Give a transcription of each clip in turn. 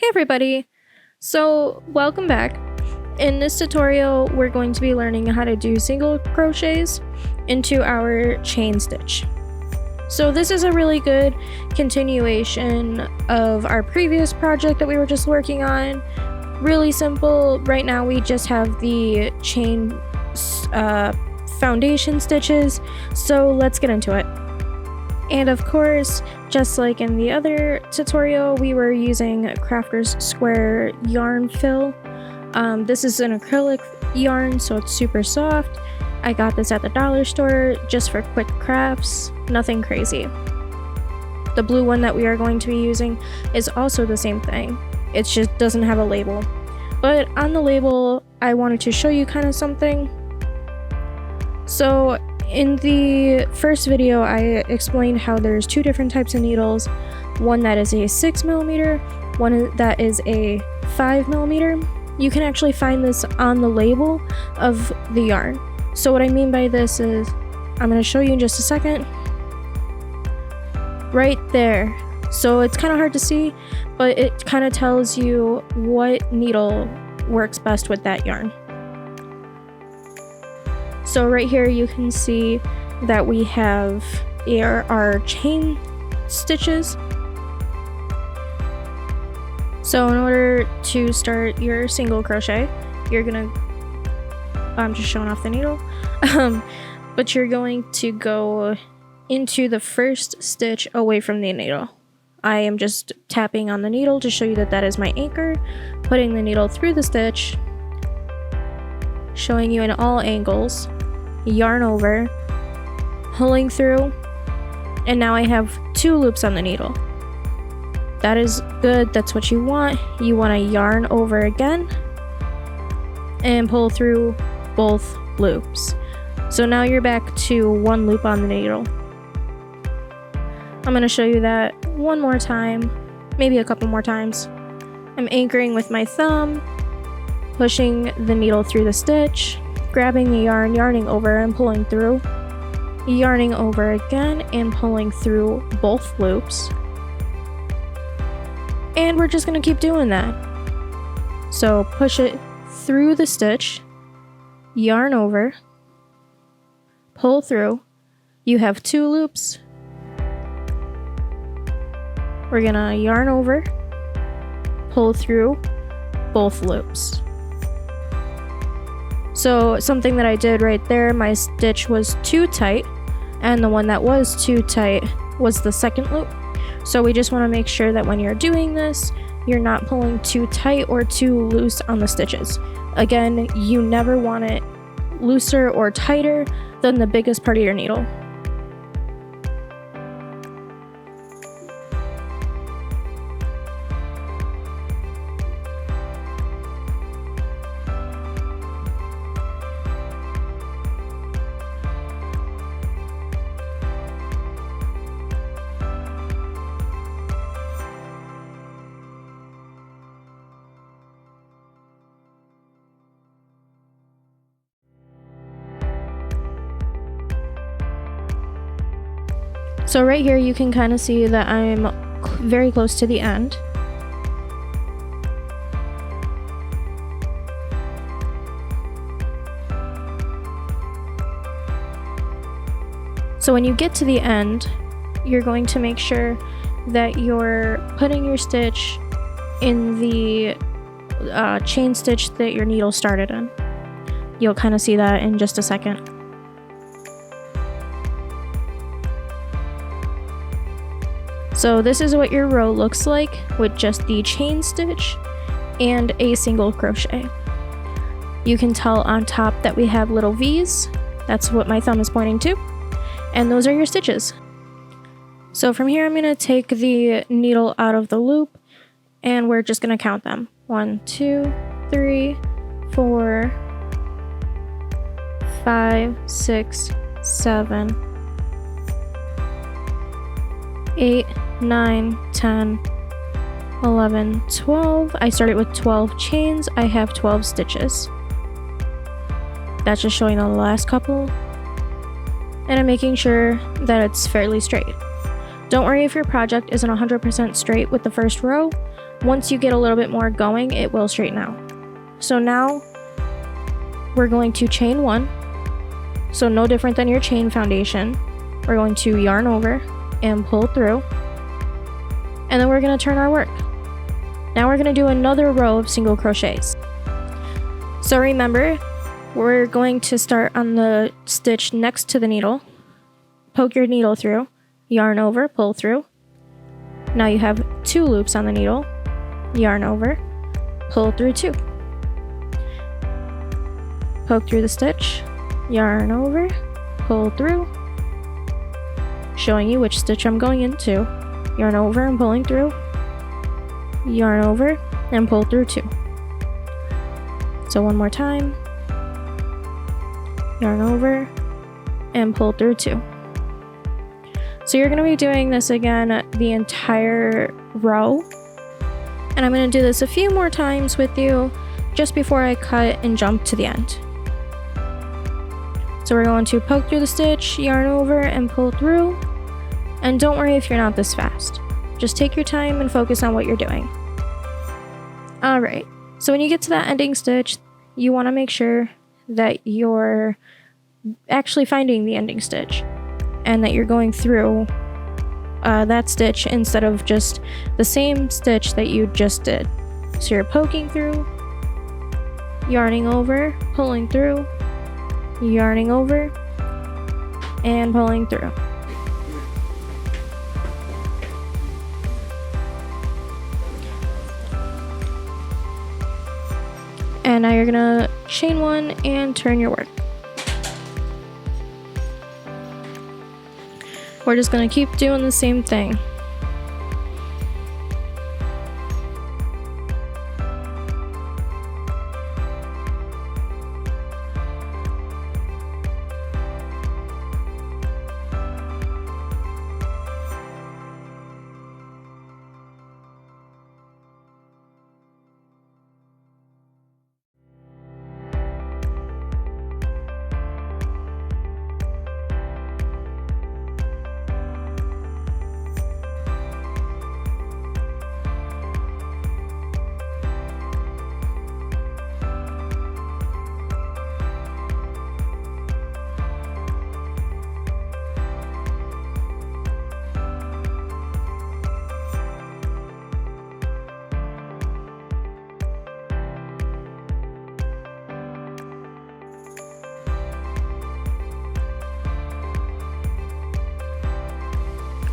Hey everybody! So welcome back. In this tutorial we're going to be learning how to do single crochets into our chain stitch. So this is a really good continuation of our previous project that we were just working on. Really simple. Right now we just have the chain foundation stitches, so let's get into it. And of course, just like in the other tutorial, we were using Crafter's Square yarn fill. This is an acrylic yarn, so it's super soft. I got this at the dollar store just for quick crafts, nothing crazy. The blue one that we are going to be using is also the same thing. It just doesn't have a label. But on the label, I wanted to show you kind of something. So in the first video, I explained how there's two different types of needles. One that is a 6mm, one that is a 5mm. You can actually find this on the label of the yarn. So what I mean by this is, I'm going to show you in just a second. Right there. So it's kind of hard to see, but it kind of tells you what needle works best with that yarn. So right here you can see that we have our chain stitches. So in order to start your single crochet, you're gonna, I'm just showing off the needle, but you're going to go into the first stitch away from the needle. I am just tapping on the needle to show you that that is my anchor, putting the needle through the stitch, showing you in all angles, yarn over, pulling through, and now I have 2 loops on the needle. That is good, that's what you want. You want to yarn over again and pull through both loops. So now you're back to 1 loop on the needle. I'm going to show you that one more time, maybe a couple more times. I'm anchoring with my thumb, pushing the needle through the stitch, grabbing the yarn, yarning over and pulling through, yarning over again and pulling through both loops. And we're just going to keep doing that. So push it through the stitch, yarn over, pull through. You have 2 loops. We're going to yarn over, pull through both loops. So something that I did right there, my stitch was too tight, and the one that was too tight was the second loop. So we just want to make sure that when you're doing this, you're not pulling too tight or too loose on the stitches. Again, you never want it looser or tighter than the biggest part of your needle. So right here you can kind of see that I'm very close to the end. So when you get to the end, you're going to make sure that you're putting your stitch in the chain stitch that your needle started in. You'll kind of see that in just a second. So this is what your row looks like with just the chain stitch and a single crochet. You can tell on top that we have little V's. That's what my thumb is pointing to. And those are your stitches. So from here I'm going to take the needle out of the loop and we're just going to count them. 1, 2, 3, 4, 5, 6, 7, 8, 9, 10, 11, 12. I started with 12 chains. I have 12 stitches. That's just showing the last couple. And I'm making sure that it's fairly straight. Don't worry if your project isn't 100% straight with the first row. once you get a little bit more going, it will straighten out. So now we're going to chain 1. So no different than your chain foundation. We're going to yarn over and pull through. And then we're going to turn our work. Now we're going to do another row of single crochets. So remember, we're going to start on the stitch next to the needle. Poke your needle through, yarn over, pull through. Now you have 2 loops on the needle. Yarn over, pull through 2. Poke through the stitch, yarn over, pull through. Showing you which stitch I'm going into. Yarn over and pulling through. Yarn over and pull through 2. So one more time. Yarn over and pull through 2. So you're going to be doing this again the entire row. And I'm going to do this a few more times with you just before I cut and jump to the end. So we're going to poke through the stitch, yarn over and pull through. And don't worry if you're not this fast. Just take your time and focus on what you're doing. Alright, so when you get to that ending stitch, you want to make sure that you're actually finding the ending stitch and that you're going through that stitch instead of just the same stitch that you just did. So you're poking through, yarning over, pulling through, yarning over, and pulling through. And now you're gonna chain 1 and turn your work. We're just gonna keep doing the same thing.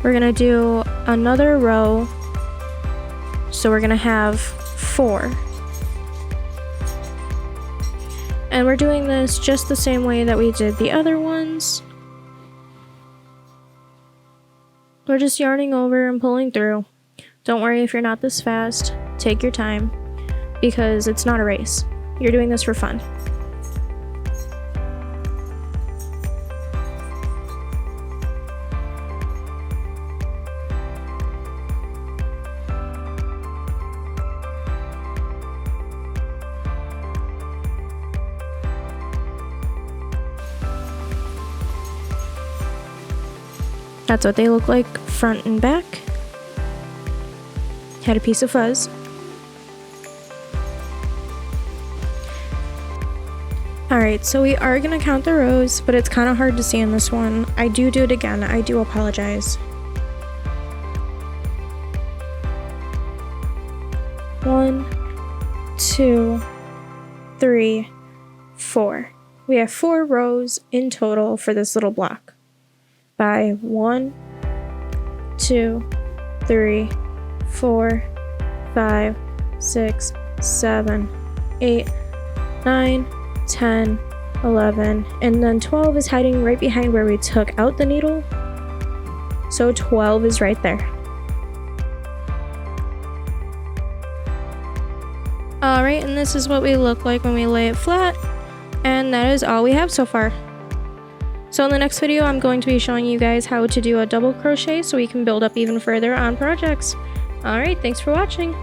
We're gonna do another row, so we're gonna have 4. And we're doing this just the same way that we did the other ones. We're just yarning over and pulling through. Don't worry if you're not this fast. Take your time, because it's not a race. You're doing this for fun. That's what they look like front and back. Had a piece of fuzz. Alright, so we are going to count the rows, but it's kind of hard to see in this one. I do it again. I do apologize. 1, 2, 3, 4. We have 4 rows in total for this little block. By 1, 2, 3, 4, 5, 6, 7, 8, 9, 10, 11, and then 12 is hiding right behind where we took out the needle. So 12 is right there. Alright, and this is what we look like when we lay it flat, and that is all we have so far. So in the next video, I'm going to be showing you guys how to do a double crochet so we can build up even further on projects. Alright, thanks for watching.